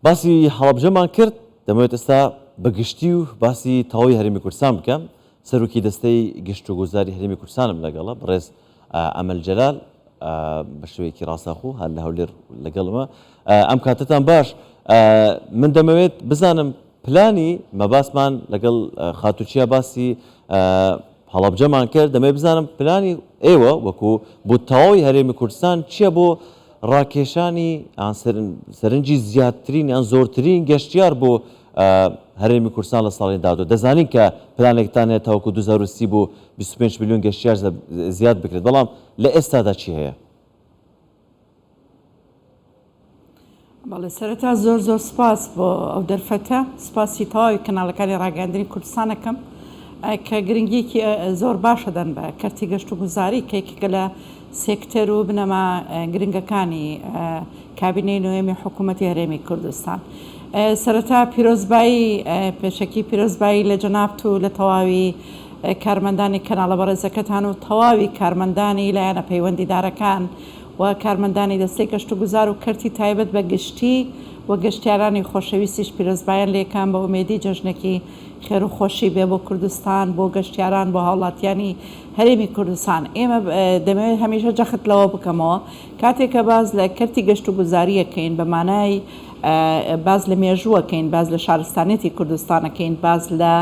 باسی هەڵەبجەمان کرد دەمەوێت ئێستا بەگشتی و باسی تەواوی هەرێمی کوردستان بکەم. سەرۆکی دەستەی گشت و گوزاری هەرێمی کوردستانم لەگەڵە بەڕێز ئەمەل جەلال بە شێوەیەکی ڕاستەخوو هەر لە هەولێر لەگەڵمە. ئەم کاتتان باش. من دەمەوێت بزانم پلانی مەباسمان لەگەڵ خاتوچیا باسی هەڵەبجەمان کرد، دەمەوێت بزانم پلانی ئێوە وەکو بۆ تەواوی هەرێمی کوردستان چییە بۆ ڕاکێشانی سەرنجی زیاترین یان زۆرترین گەشتیار بۆ هەرێمی کوردستان لە ساڵی داهاتوو. دەزانین کە پلانێکتان هەیە تاوەکو 2030 بۆ 25 میلیۆن گەشتیار زیاد بکرێت، بەڵام لە ئێستادا چی هەیە؟ بەڵێ سەرەتا زۆر سپاس بۆ ئەو دەرفەتە، سپاسی تەواوی کەناڵەکانی ڕاگەاندنی کوردستانەکەم کە گرنگیەکی زۆر باشە دەن بە کەرتی گەشت و گوزاری کە یەکێکە لە سێکتەر و بنەما گرنگەکانی کابینەی نوێمی حکوومەتی هەرێمی کوردستان. سەرەتا پیرۆزبایی پێشەکی پیرۆزبایی لە جەنابەت و لە تەواوی کارمەندانی کەناڵە بەڕێزەکەتان و تەواوی کارمەندانی لایەنە پەیوەندیدارەکان و کارمەندانی دەستەی گەشت و گوزار و کەرتی تایبەت بە گشتی و گەشتیارانی خۆشەویستیش پیرۆزبایان لێکان بە ئومێدی جەژنێکی خێر و خۆشی بێ بۆ کوردستان، بۆ گەشتیاران، بۆ هاوڵاتیانی هەرێمی کوردستان. ئێمە دەمەوێت هەمیشە جەخت لەوە بکەمەوە کاتێککە باز لە کەرتی گەشت و گوزاریەکەین بە مانای باز لە مێژووەکەین، باز لە شارستانێتی کوردستانەکەین، باز لە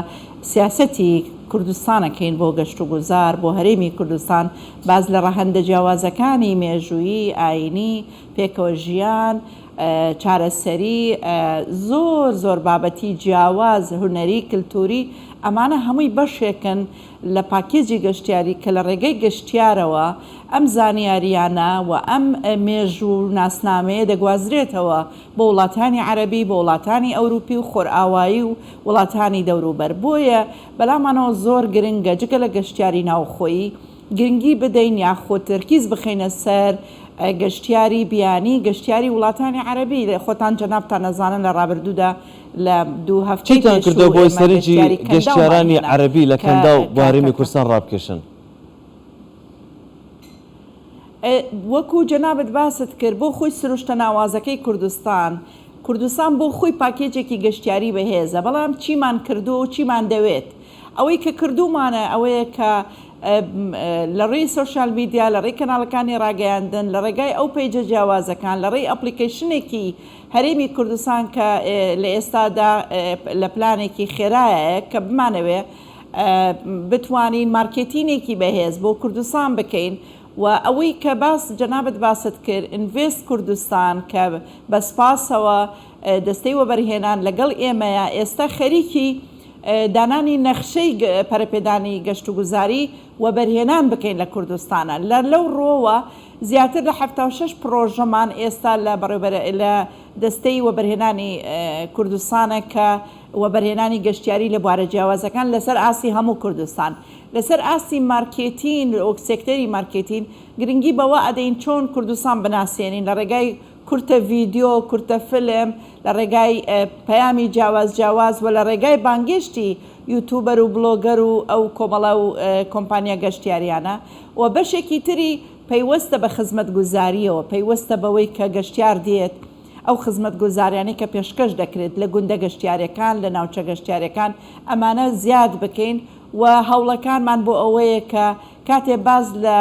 سیاسەتی کوردستانەکەین بۆ گەشت و گوزار بۆ هەرێمی کوردستان، باز لە ڕەهەندە جیاوازەکانی مێژوویی ئاینی پێکەوە ژیان چارەسەری زۆر بابەتی جیاواز هونەری کللتوری ئەمانە هەمووی بەشێکن لە پاکێجی گەشتیاری کە لە ڕێگەی گەشتیارەوە ئەم زانیاریانە و ئەم مێژوو ناسنامەیە دەگوازرێتەوە بۆ وڵاتانی عەرەبی، بۆ وڵاتانی ئەوروپی و خۆرئاوایی و وڵاتانی دەوروبەر. بۆیە بەلامانەوە زۆر گرنگە جگە لە گەشتیاری ناوخۆیی گرنگی بدەین یاخۆ تەرکیز بخینە سەر گەشتیاری بیانی، گەشتیاری وڵاتانی عەرەبی. خۆتان جەنابتان نەزانن لە ڕابردوودا لە 2 هەفتەی چیتان کردەوە بۆی سەرنجی گەشتیارانی عەرەبی لە کەندا و بۆ هەرێمی کوردستان ڕابکێشن؟ وەکو جەنابەت باست کرد بۆ خۆی سروشتە ناوازەکەی کوردستان بۆ خۆی پاکێجێکی گەشتیاری بەهێزە، بەڵام چیمان کردو و چیمان دەوێت. ئەوەی کە کردومانە ئەوەیە کە لە ڕێی سۆشیال میدیا، لە ڕێی کەناڵەکانی ڕاگەیاندن، لە ڕێگای ئەو پەیجە جیاوازەکان، لە ڕێی ئەپلیکیشنێکی هەرێمی کوردستان کە لە ئێستادا لە پلانێکی خێرایە کە بمانەوێ بتوانین مارکێتینێکی بەهێز بۆ کوردستان بکەین. و ئەوەی کە باس جەنابەت باست کرد ئینڤێست کوردستان کە بە سپاسەوە دەستەی وەبەرهێنان لەگەڵ ئێمەیە ئێستا خەریکی دانانی نەخشەی پەرەپێدانی گەشت و گوزاری وەبەرهێنان بکەین لە کوردستانە. لەو ڕۆوە زیاتر لە 76 پرۆژەمان ئێستا لە دەستەی وەبەرهێنانی کوردستانە کە وەبەرهێنانی گەشتیاری لە بوارە جیاوازەکان لەسەر ئاسی هەموو کوردستان، لەسەر ئاسی مارکێتین سێکتەری مارکێتین گرنگی بەوە ئەدەین چۆن کوردستان بناسیێنین لە ڕێگای کورتە ڤیدیۆ، کورتە فلم، لە ڕێگای پەیامی جیاواز و لە ڕێگای بانگشتی یوتوبەر و بلۆگەر و ئەو کۆمەڵە و کۆمپانیا گەشتیاریانە. و بەشێکی تری پەیوەستە بە خزمەت گوزاریەوە، پەیوەستە بەوەی کە گەشتیار دێت ئەو خزمەت گوزاریانی کە پێشکەش دەکرێت لە گوندە گەشتیارەکان، لە ناوچە گەشتیارەکان ئەمانە زیاد بکەین. و هەوڵەکانمان بۆ ئەوەیە کە کاتێ باز لە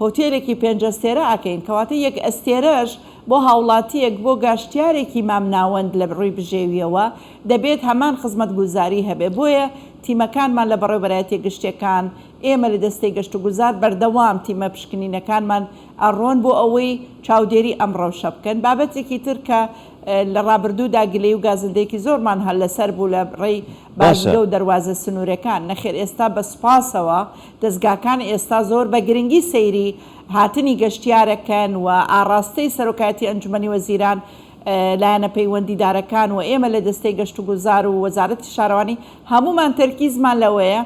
هۆتێلێکی 5 ئەستێرە ئەکەین، کەواتە 1 ئەستێرەش بۆ هاوڵاتیەک بۆ گەشتیارێکی مامناوەند لە ڕووی بژێویەوە دەبێت هەمان خزمەت گوزاری هەبێ. بۆیە تیمەکانمان لە بەڕێوەبەرایەتی گشتیەکان ئێمە لە دەستەی گەشت و گوزار بەردەوام تیمە پشکنینەکانمان ئەڕۆن بۆ ئەوەی چاودێری ئەم ڕەوشە بکەن. بابەتێکی تر کە لە ڕابردوودا گلەی و گازندەیەکی زۆرمان هەل لەسەر بوو لە ڕێی بازگە و دەواازە سنوورەکان. نەخێر ئێستا بە سوپاسەوە دەستگاکان ئێستا زۆر بە گرنگی سەیری هاتنی گەشتیارەکەن و ئاڕاستەی سەرۆکایەتی ئەنجومەنی وەزیران لایەنە پەیوەندیدارەکان و ئێمە لە دەستەی گەشت و گوزار و وەزارەتی شارەوانی هەمومان تەرکیزمان لەوەیە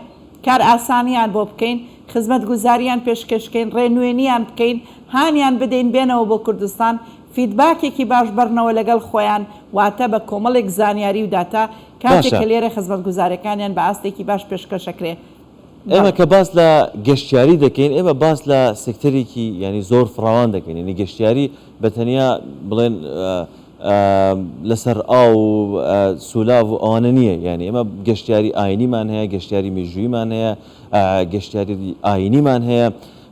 کار ئاسانیان بۆ بکەین، خزمەت گوزاریان پێشکەشکەین، ڕێنوێنیان بکەین، هانیان بدەین بێنەوە بۆ کوردستان، فیدباکێکی باش بەرنەوە لەگەڵ خۆیان، واتە بە کۆمەڵێک زانیاری و داتا کاتێک کە لێرە خزمەت گوزارەکانیان بە ئاستێکی باش پێشکەشەکرێ. ئێمە کە باس لە گەشتیاری دەکەین، ئێمە باس لە سێکتەرێکی ینی زۆر فراوان دەکەین، ینی گەشتیاری بەتەنیا بڵێن لەسەر ئاو سولااو و ئەوانە نییە یعنی ئەمە گەشتیاری ئاینیمان هەیە گەشتیاری میژوویمان هەیە گەشتیاری ئاینیمان هەیە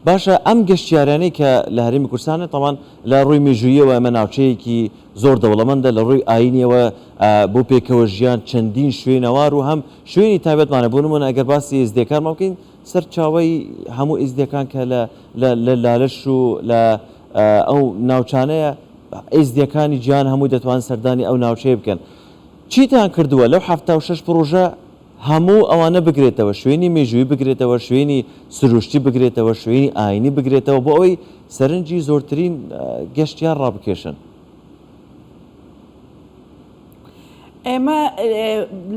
باشە ئەم گەشتیارانەی کە لە هەرێمی کوردستانە تەمان لە ڕووی میژوویەوە ئەمە ناوچەیەکی زۆر دەوڵەمەندە لە ڕووی ئاینیەوە بۆ پێکەوە ژیان چەندین شوێنەوار و هەم شوێنی تایبەتمانە بۆ نمونە ئەگەر باسی ئێزدیەکانمان بکەین سەر چاوەی هەموو ئێزدیەکان کە لە لالەش و لە ئەو ناوچانەیە ئێزدیەکانی گیان هەموو دەتوان سەردانی ئەو ناوچەیە بکەن چیتان کردووە لەو 76 پرۆژە هەموو ئەوانە بگرێتەوە شوێنی مێژووی بگرێتەوە شوێنی سروشتی بگرێتەوە شوێنی ئاینی بگرێتەوە بۆ ئەوەی سەرنجی زۆرترین گەشتیان ڕابکێشن ئێمە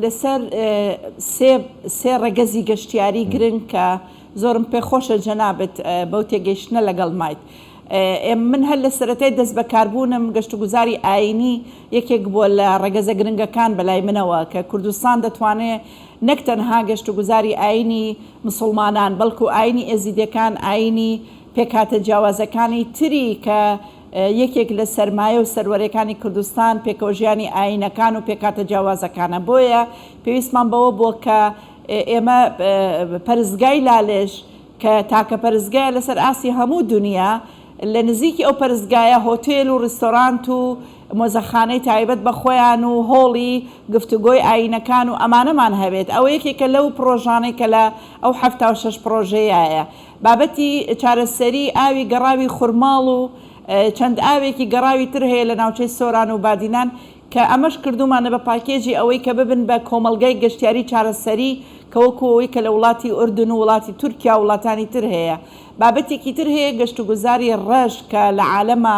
لەسەر سێ ڕێگەزی گەشتیاری گرنگ کە زۆرم پێخۆشە جەنابەت بەو تێگەیشتنە لەگەڵ مایت من هەر لە سەرەتای دەست بەکاربوونم گەشتوگوزاری ئاینی یەکێک بۆ لە ڕێگەزە گرنگەکان بەلای منەوە کە کوردستان دەتوانێت نەک تەنها گەشتوگوزاری ئاینی مسلمانان بەڵکو ئاینی ئێزیدەکان ئاینی پێکاتە جیاوازەکانی تری کە یەکێک لە سەرمایە و سەروەرەکانی کوردستان پێکەوەژیانی ئاینەکان و پێکاتە جیاوازەکانە بۆیە پێویستمان بەوە بۆ کە ئێمە پەرستگای لالێژ کە تاکە پەرستگایە لەسەر ئاسی هەموو دنیا لە نزیکی ئەو پەرستگایە هۆتێل و ڕستۆرانت و مۆزەخانەی تایبەت بە خۆیان و هۆڵی گفتوگۆی ئاینەکان و ئەمانەمان هەبێت ئەو یەکێکە لەو پرۆژانەی کە لە ئەو 76 پرۆژەیە بابەتی چارەسەری ئاوی گەڕاوی خورماڵ و چەند ئاوێکی گەڕاوی تر هەیە لە ناوچەی سۆران و بادینان کە ئەمەش کردومانە بە پاکێجی ئەوەی کە ببن بە کۆمەلگای گەشتیاری چارەسەری کە وەکوەوەی کە لە وڵاتی ئوردن و وڵاتی تورکیا وڵاتانی تر هەیە بابەتێکی تر هەیە گەشتوگوزاری ڕەش کە لە عالەمە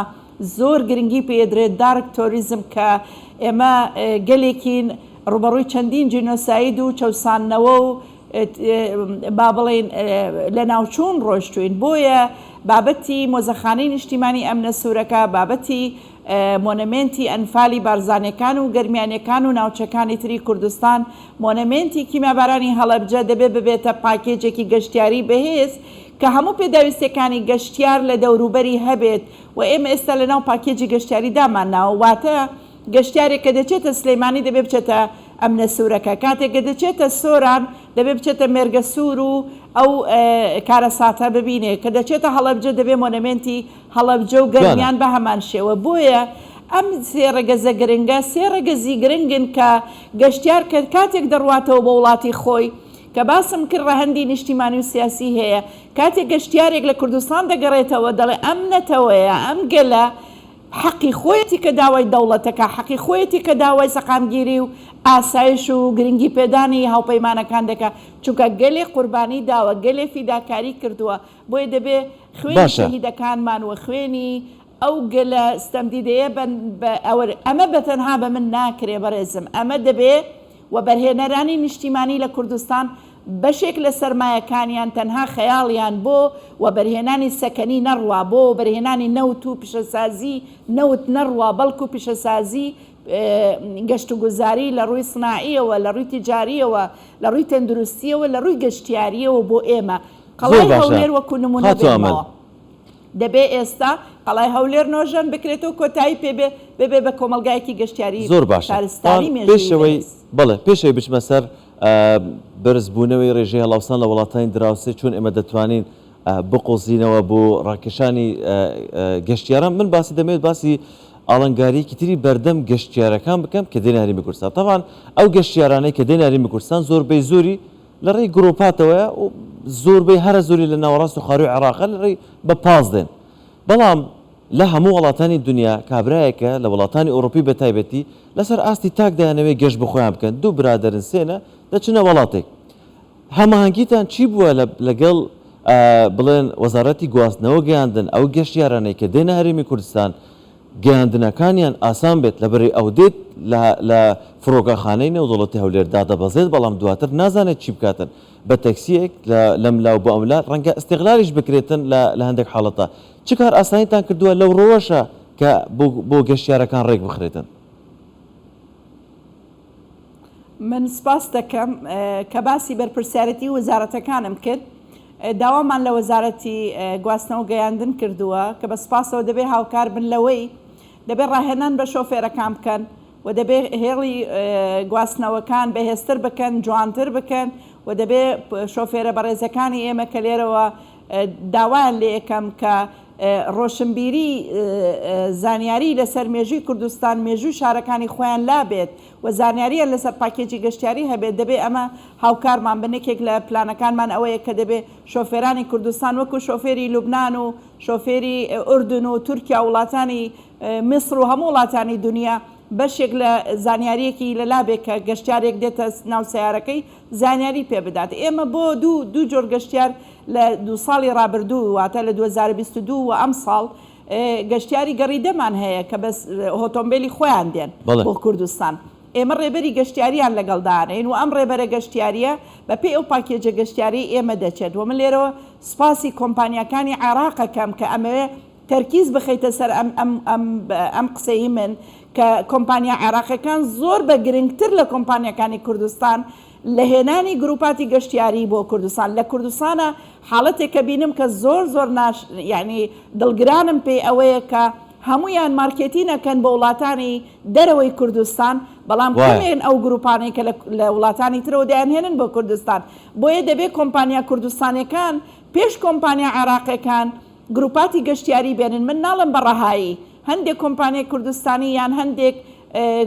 زۆر گرنگی پێدرێت دارک تۆریزم کە ئێمە گەلێکین ڕوبەڕووی چەندین جینۆساید و چەسانەوە و با بڵێن لە ناوچوون ڕۆشتوین بۆیە بابەتی مۆزەخانەی نیشتیمانی ئەمنە سوورەکە بابەتی مۆنەمنتی ئەنفالی بارزانەکان و گەرمیانەکان و ناوچەکانی تری کوردستان مۆنەمنتی کیمیابارانی هەڵەبجە دەبێت ببێتە پاکێجێکی گەشتیاری بەهێز کە هەموو پێداویستەکانی گەشتیار لە دەوروبەری هەبێت و ئێمە ئێستا لە ناو پاکێجی گەشتیاری دامانناوە واتە گەشتیارێک کە دەچێتە سلەیمانی دەبێت بچێتە ئەمنە سوورەکە کاتێک کە دەچێتە سۆران دەبێت بچێتە مێرگە سوور و ئەو کارە ساتە ببینێ کە دەچێتە هەڵەبجە دەبێت مۆنەمنتی هەڵەبجە و گەرمیان بە هەمان شێوە بۆیە ئەم سێ ڕێگەزە گرنگە سێ ڕێگەزی گرنگن کە گەشتیار کە کاتێک دەڕواتەوە بە وڵاتی خۆی کە باسم کرد ڕەهەندی نیشتیمانی و سیاسی هەیە کاتێک گەشتیارێک لە کوردستان دەگەڕێتەوە دەڵێ ئەم نەتەوەیە ئەم گەلە حەقی خۆیەتی کە داوای دەوڵەتەکە حەقی خۆیەتی کە داوای سەقامگیری و ئاسایش و گرنگی پێدانی هاوپەیمانەکان دەکە چونکە گەلێ قوربانی داوە گەلێ فیداکاری کردووە بۆیە دەبێ خوێنی شەهیدەکانمان و خوێنی ئەو گەلە ستەمدیدەیە ئەمە بەتەنها بە من ناکرێ بەڕێزم ئەمە دەبێ و بەرهێنەرانی نیشتیمانی لە کوردستان بەشێک لە سەرمایەکانیان تەنها خەیاڵیان بۆ و بەرهێنانی سەکەنی نەڕوا بۆ بەرهێنانی نەوت و پیشەسازی نەوت نەڕوا بەڵکو و پیشەسازی گەشتوگوزاری لە ڕووی سناعیەوە لە ڕووی تیجاریەوە لە ڕووی تەندروستیەوە لە ڕووی گەشتیاریەوە بۆ ئێمە قەڵای هەولێر وەکو نمونە بێنەوە دەبێ ئێستا قەڵای هەولێر نۆژەن بکرێتەوە کۆتایی بێ بە کۆمەلگایەکی گەشتیاری زۆر باشە پێشەوەی بڵێ پێشەوەی بچمە سەر بەرزبوونەوەی ڕێژەی هەڵاوسان لە وڵاتانی دراوسێ چۆن ئێمە دەتوانین بقۆزینەوە بۆ ڕاکێشانی گەشتیاران من باسی دەمێت باسی ئاڵنگاریەکی تری بەردەم گەشتیارەکان بکەم کە دێنە هەرێمی کوردستان تەمان ئەو گەشتیارانەی کە دێنە هەرێمی کوردستان زۆربەی زۆری لە ڕێی گرۆپاتەوەیە و زۆربەی هەرە زۆری لە ناوەڕاست و خاروی عێراق لە ڕێی بە پاس دێن بەڵام لە هەموو وڵاتانی دنیا کابرایەکە لە وڵاتانی ئەوروپی بە تایبەتی لەسەر ئاستی تاک دایانەوەی گەشت بخۆیان بکەن دوو برادرن سێنە دەچنە وڵاتێک هەماهەنگیتان چی بووە لەگەڵ بڵێن وەزارەتی گواستنەوە گەیاندن ئەو گەشتیارانەی کە دێنە هەرێمی کوردستان گەیاندنەکانیان ئاسان بێت لەبەرەی ئەو دێت لە فڕۆگەخانەی نێودوڵەتی هەولێر دادەبەزێت بەڵام دواتر نازانێت چی بکاتن بە تەکسیەک لەم لاو بۆ ئەملا ڕەنگە ئستیغلالیش بکرێتن لە هەندێک حاڵەتە چ کار ئاسانیتان کردووە لەو ڕۆژە کە بۆ گەشتیارەکان ڕێک بخرێتن من سپاس دەکەم کە باسی بەرپرسیارەتی وەزارەتەکانم کرد داوامان لە وەزارەتی گواستنەوە گەیاندن کردووە کە بە سپاسەوە دەبێ هاوکار بن لەوەی دەبێت ڕاهێنان بە شۆفێرەکان بکەن و دەبێت هێڵی گواستنەوەکان بەهێزتر بکەن، جوانتر بکەن و دەبێت شۆفێرە بەڕێزەکانی ئێمە کە لێرەوە داوایان لێ یەکەم کە ڕۆشنبیری زانیاری لەسەر مێژووی کوردستان مێژووی شارەکانی خۆیان لابێت و زانیاریان لەسەر پاکێجی گەشتیاری هەبێت دەبێت ئەمە هاوکارمان بنێکێک لە پلانەکانمان ئەوەیە کە دەبێت شۆفێرانی کوردستان وەکو شۆفێری لوبناان و شۆفێری ئوردن و تورکیا وڵاتانی میسر و هەموو وڵاتانی دنیا بەشێک لە زانیاریەکی لە لابێت کە گەشتیارێک دێتە ناو سیارەکەی زانیاری پێ بدات. ئێمە بۆ دوو جۆر گەشتیار لە 2 ساڵی ڕابردوو واتە لە 2022 و ئەم ساڵ گەشتیاری گەڕیدەمان هەیە کە بەس ئۆتۆمبیلی خۆیان دێن بۆ کوردستان. ئێمە ڕێبەری گەشتیاریان لەگەڵدانین و ئەم ڕێبەرە گەشتیاریە بە پێی ئەو پاکێجە گەشتیاری ئێمە دەچێت و من لێرەوە سپاسی کۆمپانیەکانی عێراقەکەم کە ئەمەوێ تەرکیز بخەیتە سەر ئەم قسەی من کە کۆمپانیا عێراقەکان زۆر بە گرنگتر لە کۆمپانیەکانی کوردستان لە هێنانی گروپاتی گەشتیاری بۆ کوردستان لە کوردستانە حاڵەتێک کە بینم کە زۆر یعنی دڵگرانم پێی ئەوەیە کە هەمویان مارکێتینەکەن بە وڵاتانی دەرەوەی کوردستان بەڵام کەمێن ئەو گروپانەی کە لە وڵاتانی ترەوە دەیانهێنن بۆ کوردستان بۆیە دەبێت کۆمپانیا کوردستانەکان پێش کۆمپانیا عێراقەکان گروپاتی گەشتیاری بێنن. من ناڵم بە ڕەهایی هەندێک کۆمپانیای کوردستانی یان هەندێک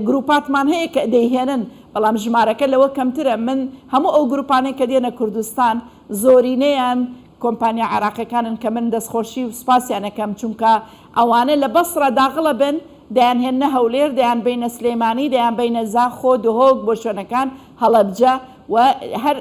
گروپاتمان هەیە کە دەیهێنن بەڵام ژمارەکە لەوە کەمترە. من هەموو ئەو گروپانەی کە دێنە کوردستان زۆرینەیان کۆمپانیا عێراقەکانن کە من دەستخۆشی و سپاسیانەکەم چونکە ئەوانە لە بەسڕە داغڵە بن دەیانهێنە هەولێر دەیان بینە سلێمانی دەیان بینە زاخۆ دهۆک بۆ شوێنەکان هەڵەبجە و هەر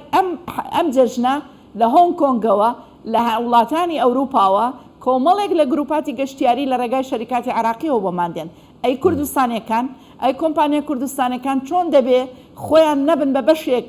ئەم جەژنە لە هۆنگ کۆنگەوە لە وڵاتانی ئەوروپاوە کۆمەڵێک لە گروپاتی گەشتیاری لە ڕێگای شەریکاتی عێراقیەوە بۆمان دێن. ئەی کوردستانیەکان ئەی کۆمپانیا کوردستانەکان چۆن دەبێ خۆیان نەبن بە بەشێک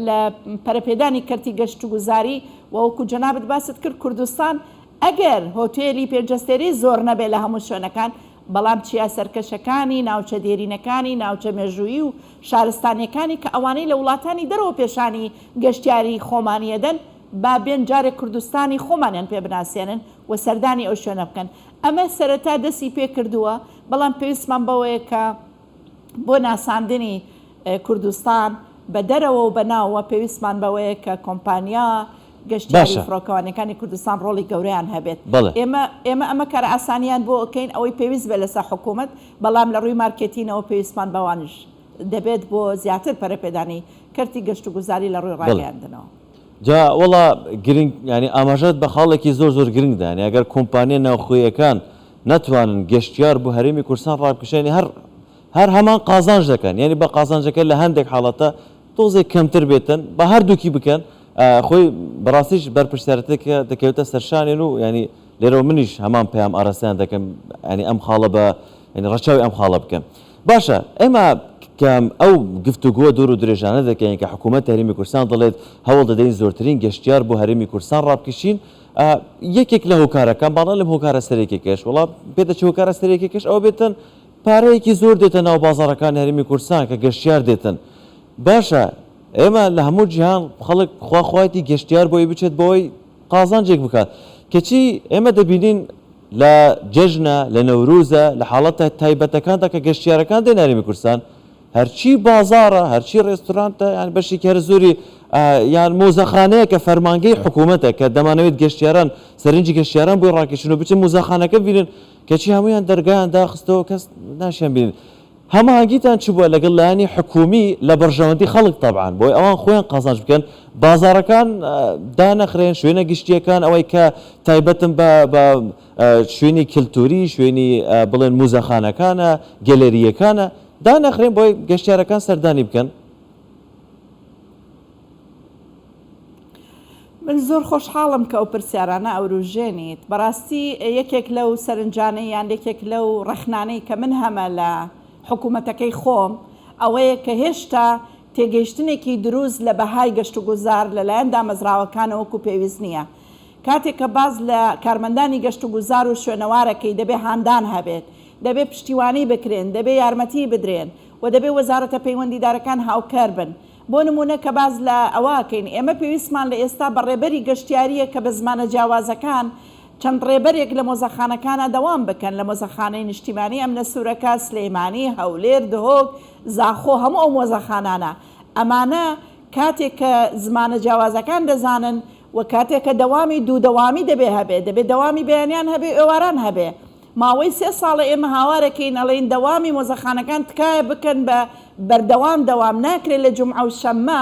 لە پەرەپێدانی کەرتی گەشت و گوزاری وەکو جەنابەت باست کرد کوردستان ئەگەر هۆتێلی پێنجەستێری زۆر نەبێ لە هەموو شوێنەکان بەڵام چیا سەرکەشەکانی ناوچە دێرینەکانی ناوچە مێژوویی و شارستانیەکانی کە ئەوانەی لە وڵاتانی دەرەوە پێشانی گەشتیاری خۆمانیەدەن با بێن جارێک کوردستانی خۆمانیان پێ بناسیێنن و سەردانی ئەو شوێنە بکەن. ئەمە سەرەتا دەستی پێ کردووە بەڵام پێویستمان بەوەیە کە بۆ ناساندنی کوردستان بە دەرەوە و بەناوە پێویستمان بەوەیە کە کۆمپانیا گەشتیاری فڕۆکەوانەکانی کوردستان ڕۆڵی گەورەیان هەبێت. ئێمە ئەمە کار ئاسانیان بۆ ئەوکەین ئەوەی پێویست بێ لەسەر حکوومەت بەڵام لە ڕووی مارکێتینەوە پێویستمان بەوانش دەبێت بۆ زیاتر پەرەپێدانی کەرتی گەشت و گوزاری لە ڕووی ڕاگەیاندنەوە. جا وڵا گرنگ ینی ئاماژەت بە خاڵێکی زۆر گرنگدان ئەگەر کۆمپانیە ناوخۆیەکان ناتوانن گەشتیار بۆ هەرێمی کوردستان ڕابکشێنی هەر هەمان قازانج دەکەن یعنی بە قازانجەکە لە هەندێک حاڵەتە تۆزێک کەمتر بێتن بە هەردووکی بکەن خۆی بەڕاستیش بەرپرسیارەتێکە دەکەوێتە سەرشانێن و ینی لێرەوە منیش هەمان پێیان ئارەستیان دەکەم ینی ئەم خاڵە بە ڕەچاوی ئەم خاڵە بکەم. باشە ئێمە کەم ئەو گفتوگووە دوور و درێژانە دەکەین کە حکوومەت هەرێمی کوردستان دەڵێت هەوڵ دەدەین زۆرترین گەشتیار بۆ هەرێمی کوردستان ڕابکشین. یەکێک لە هۆکارەکان باڵا لەم هۆکارە سەرێکێکەش وڵا پێدەچی هۆکارە سەرێکێکەش ئەو بێتن پارەیەکی زۆر دێتە ناو بازاڕەکان هەرێمی کوردستان کە گەشتیار دێتن. باشە ئێمە لە هەموو جیهان خەڵک خواخوایەتی گەشتیار بۆی بچێت بۆی قازانجێک بکات کەچی ئێمە دەبینین لە جەژنە لە نەوروزە لە حاڵەتە تایبەتەکاندا کە گەشتیارەکان دێن هەرێمی کوردستان هەرچی بازارە هەرچی ڕێستورانتە یان بەشی کار زۆری یان مۆزەخانەیە کە فەرمانگەی حکوومەتە کە دەمانەوێت گەشتیاران سەرنجی گەشتیاران بۆی ڕاکێشن و بچن مۆزەخانەکە بینن کەچی هەمویان دەرگایان داخستەوە کەس ناشیان بینن. هەماهنگگیتان چ بووە لەگەڵ لایانی حکومی لە بەرژەوەندی خەڵک تەبعان بۆی ئەوان خۆیان قازانج بکەن بازارەکان دانەخرێن شوێنە گشتیەکان ئەوەی کە تایبەتن بە شوێنی کللتوری شوێنی بڵێن موزەخانەکانە گەلەریەکانە دانەخرێن بۆی گەشتیارەکان سەردانی بکەن. من زۆر خۆشحاڵم کە ئەو پرسیارانە ئەوروژێنیت بەڕاستی یەکێک لەو سەرنجانەی یان یەکێک لەو ڕەخنانەی کە من هەمە لە حکوومەتەکەی خۆم ئەوەیە کە هێشتا تێگەیشتنێکی دروست لە بەهای گەشت و گوزار لەلایەن دامەزراوەکانەوەکو پێویست نییە. کاتێک کە باز لە کارمەندانی گەشت و گوزار و شوێنەوارەکەی دەبێ هاندان هەبێت دەبێ پشتیوانی بکرێن دەبێ یارمەتی بدرێن و دەبێ وەزارەتە پەیوەندیدارەکان هاوکار بن. بۆ نمونە کە باز لە ئەوەکەین ئێمە پێویستمان لە ئێستا بەڕێبەری گەشتیاریە کە بە زمانە جیاوازەکان چەند ڕێبەرێک لە مۆزەخانەکانە دەوام بکەن لە مۆزەخانەی نیشتیمانی ئەمنە سوورەکە سلەیمانی هەولێر دهۆک زاخۆ هەموو ئەو مۆزەخانانە ئەمانە کاتێک کە زمانە جیاوازەکان دەزانن و کاتێک کە دەوامی دوو دەوامی دەبێت دەوامی بەیانیان هەبێ ئێواران هەبێ ماوەی 3 ساڵە ئێمە هاوارەکەین ئەڵێن دەوامی مۆزەخانەکان تکایە بکەن بە بەردەوام دەوام ناکرێت لە جومعە و شەممە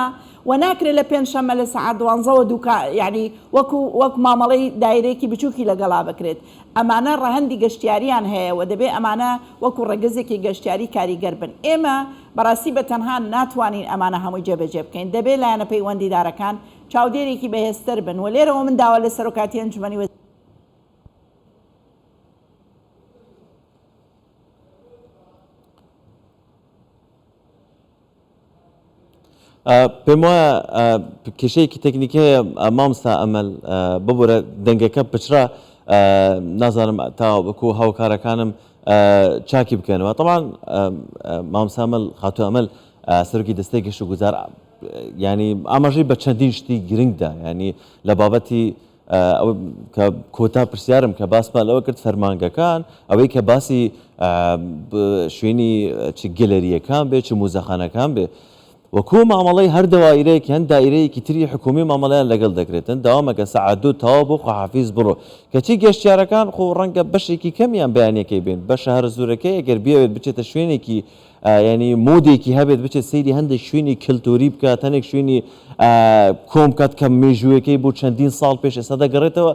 و ناکرێت لە پێنجشەممە لە سەعات 12 دووکە یعنی وەک مامەڵەی دایرەیەکی بچووکی لەگەڵا بکرێت ئەمانە ڕەهەندی گەشتیاریان هەیە و دەبێت ئەمانە وەکو ڕێگەزێکی گەشتیاری کاریگەر بن ئێمە بەڕاستی بە تەنها ناتوانین ئەمانە هەمووی جێبەجێ بکەین دەبێت لایەنە پەیوەندیدارەکان چاودێرێکی بەهێزتر بن و لێرەوە من داوا لە سەرۆکاتی ئەنجومەنی پێم وایە کێشەیەکی تەکنیکەیە مامۆستا ئەمەل ببوورە دەنگەکە پچرا نازانم تا وەکو هاوکارەکانم چاکی بکەنەوە طبعاً مامۆستا ئەمەل خاتوو ئەمەل سەرۆکی دەستەی گەشت و گوزار ینی ئاماژەی بە چەندین شتی گرنگدا ینی لە بابەتی ئەو کە کۆتا پرسیارم کە باسمان لەوە کرد فەرمانگەکان ئەوەی کە باسی شوێنی چ گەلەریەکان بێ چ موزەخانەکان بێ وەکو مامەڵەی هەر دەوایرەیەک هەن دایرەیەکی تری حکومی مامەڵەیان لەگەڵ دەکرێتن داوامەکە سەعات 2 تەواو بۆ خواحافیز بڕۆ کەچی گەشتیارەکان خۆ ڕەنگە بەشێکی کەمیان بەیانەکەی بێن بە شەهر زوورەکەی ئەگەر بیاوێت بچێتە شوێنێکی ینی مودێکی هەبێت بچێت سەیری هەندێک شوێنی کللتوری بکات هەندێک شوێنی کۆم کات کە مێژوویەکەی بۆ چەندین ساڵ پێش ئێستا دەگەڕێتەوە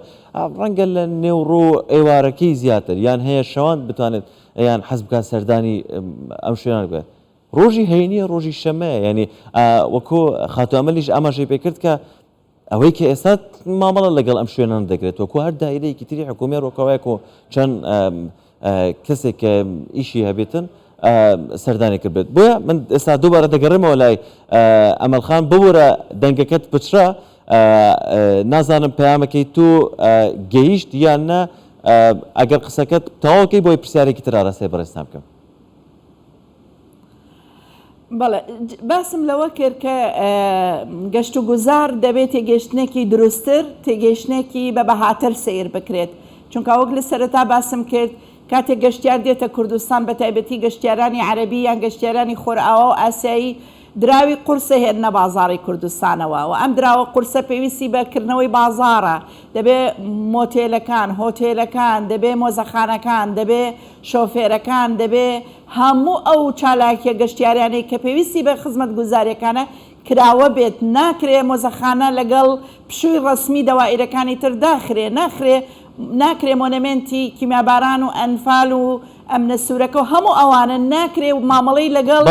ڕەنگە لە نێوڕۆ ئێوارەکەی زیاتر یان هەیە شەوان بتوانێت یان حەز بکات سەردانی ئەم شوێنان بێت ڕۆژی هەینیە ڕۆژی شەمەیە ینی وەکو خاتوو ئەمەلیش ئاماژەی پێکرد کە ئەوەی کە ئێستا مامەڵە لەگەڵ ئەم شوێنان دەگرێت وەکو هەر دایرەیەکی تری حکومی ڕۆکەوایەک و چەند کەسێک کە ئیشی هەبێتن سەردانی کرد بێت بۆیە من ئێستا دووبارە دەگەڕێمەوە لای ئەمەلخان ببوورە دەنگەکەت پچرا نازانم پەیامەکەی تو گەیشت یان نە ئەگەر قسەکەت تەواوکەی بۆی پرسیارێکی تر ئاراستەی بەڕێستان بکەم بەڵێ باسم لەوە کرد کە گەشت و گوزار دەبێت تێگەشتنێکی دروستتر تێگەشتێکی بە بەهاتر سیر بکرێت چونکە وەک لە سەرەتا باسم کرد کاتێک گەشتیار دێتە کوردستان بە تایبەتی گەشتیارانی عەرەبی یان گەشتیارانی خۆرئاوا و ئاسیایی دراوی قورسە هێنە بازاڕی کوردستانەوە و ئەم دراوە قورسە پێویستی بەکردنەوەی بازارە دەبێ مۆتێلەکان هۆتێلەکان دەبێ مۆزەخانەکان دەبێ شۆفێرەکان دەبێ هەموو ئەو چالاکیە گەشتیارانەی کە پێویستی بە خزمەت گوزاریەکانە کراوە بێت ناکرێ مۆزەخانە لەگەڵ پشووی ڕسمی دەوائرەکانی تر داخرێ ناکرێ مۆنەمنتی کیمیاباران و ئەنفال و ئەمنە سوورەکە و هەموو ئەوانە ناکرێ و مامەڵەی لەگەڵ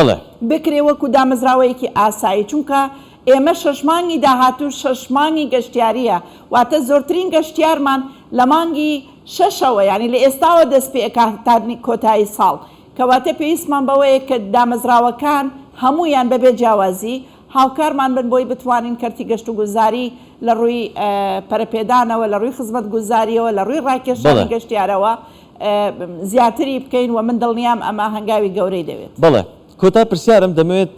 بکرێ وەکو دامەزراوەیەکی ئاسایی چونکە ئێمە شەشمانگی داهاتوو شەشمانگی گەشتیاریە واتە زۆرترین گەشتیارمان لە مانگی شەشەوە ینی لە ئێستاوە دەست پێکاتانی کۆتایی ساڵ کەواتە پێویستمان بەوەیە کە دامەزراوەکان هەمویان بەبێ جیاوازی هاوکارمان بن بۆی بتوانین کەرتی گەشت و گوزاری لە ڕووی پەرەپێدانەوە لە ڕووی خزمەت گوزاریەوە لە ڕووی ڕاکێشانی گەشتیارەوە زیاتری بکەین و من دڵنیام ئەمە هەنگاوی گەورەی دەوێت بەڵێ کۆتا پرسیارم دەمەوێت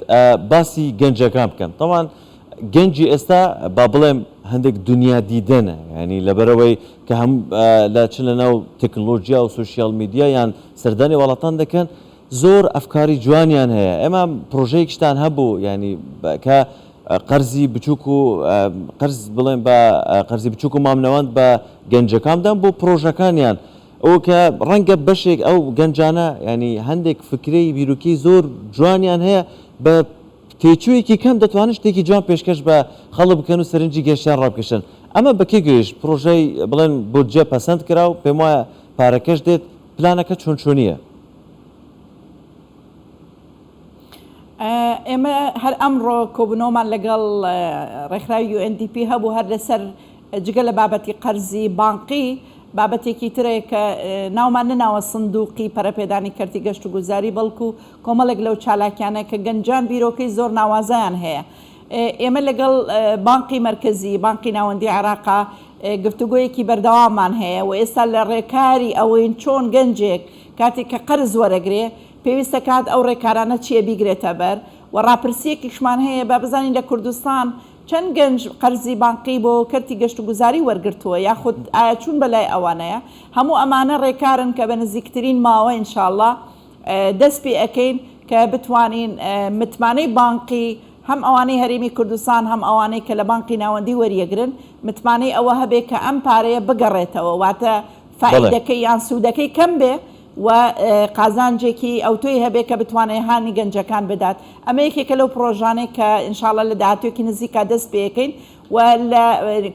باسی گەنجەکان بکەم تەمان گەنجی ئێستا با بڵێم هەندێک دنیا دیدەنە ینی لەبەرەوەی کە هەم لە چ لەناو تەکنۆلۆژیا و سوسیال میدیا یان سەردانی وڵاتان دەکەن زۆر ئەفکاری جوانیان هەیە ئێمە پرۆژەیەکشتان هەبوو ینی کە قەرزی بچووک و قەرز بڵێن بە قەرزی بچووک و مامنەوەند بە گەنجەکاندان بۆ پرۆژەکانیان ئەو کە ڕەنگە بەشێک ئەو گەنجانە ینی هەندێک فکرەی بیرروکی زۆر جوانیان هەیە بە تێچوویەکی کەم دەتوانن شتێکی جوان پێشکەش بە خەڵک بکەن و سەرنجی گەشتیان ڕابکەشن ئەمە بەکێ گەیشت پرۆژەی بڵێن بودجێ پەسەند کرا و پێم وایە پارەکەش دێت پلانەکە چۆن چۆنیە ئێمە هەر ئەمڕۆ کۆبنەوەمان لەگەڵ ڕێکخراوی UNDP هەبوو هەر لەسەر جگە لە بابەتی قەرزی بانقی بابەتێکی ترەیە کە ناومان نەناوە سندوقی پەرەپێدانی کەرتی گەشت و گوزاری بەڵکو کۆمەڵێک لەو چالاکیانە کە گەنجان بیرۆکەی زۆر ناوازیان هەیە ئێمە لەگەڵ بانقی مرکزی بانقی ناوەندی عێراقا گفتوگۆیەکی بەردەوامان هەیە و ئێستا لە ڕێکاری ئەوەین چۆن گەنجێک کاتێک کە قەرز وەرەگرێ پێویستە کات ئەو ڕێکارانە چیە بیگرێتە بەر و ڕاپرسیەکیشمان هەیە با بزانین لە کوردستان چەند گەنج قەرزی بانقی بۆ کەرتی گەشت و گوزاری وەرگرتووە یاخود ئایا چوون بەلای ئەوانەیە هەموو ئەمانە ڕێکارن کە بە نزیکترین ماوە ئینشاءالله دەست پێ ئەەکەین کە بتوانین متمانەی بانقی هەم ئەوانەی هەرێمی کوردستان هەم ئەوانەی کە لە بانقی ناوەندی وەریەگرن متمانەی ئەوە هەبێ کە ئەم پارەیە بگەڕێتەوە واتە فائیدەکەی یان سوودەکەی کەم بێ و قازانجێکی ئەوتۆی هەبێ کە بتوانێت هانی گەنجەکان بدات ئەمە یەکێکە لەو پرۆژانێک کە ئینشاءالله لە داهاتوێکی نزیکا دەست پێەکەین و لە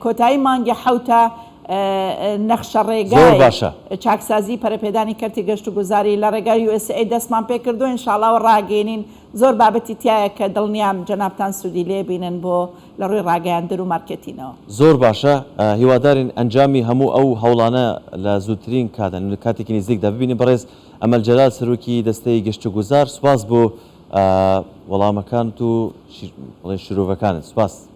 کۆتایی مانگی حوتە نەخشە ڕێگای چاکسازی پەرەپێدانی کەرتی گەشت و گوزاری لە ڕێگای USA دەستمان پێ کردو ئینشاءالله ڕاگەێنین زۆر بابەتی تایە کە دڵنیام جەنابتان سوودی لێ بینن بۆ لە ڕووی ڕاگەیاندن و مارکێتینەوە زۆر باشە هیوادارین ئەنجامی هەموو ئەو هەوڵانە لە زووترین کاتێکی نزیکدا ببینین بەڕێز ئەمەل جەلال سەرۆکی دەستەی گەشت و گوزار سوپاس بۆ وەڵامەکان و شیرۆڤەکانت سوپاس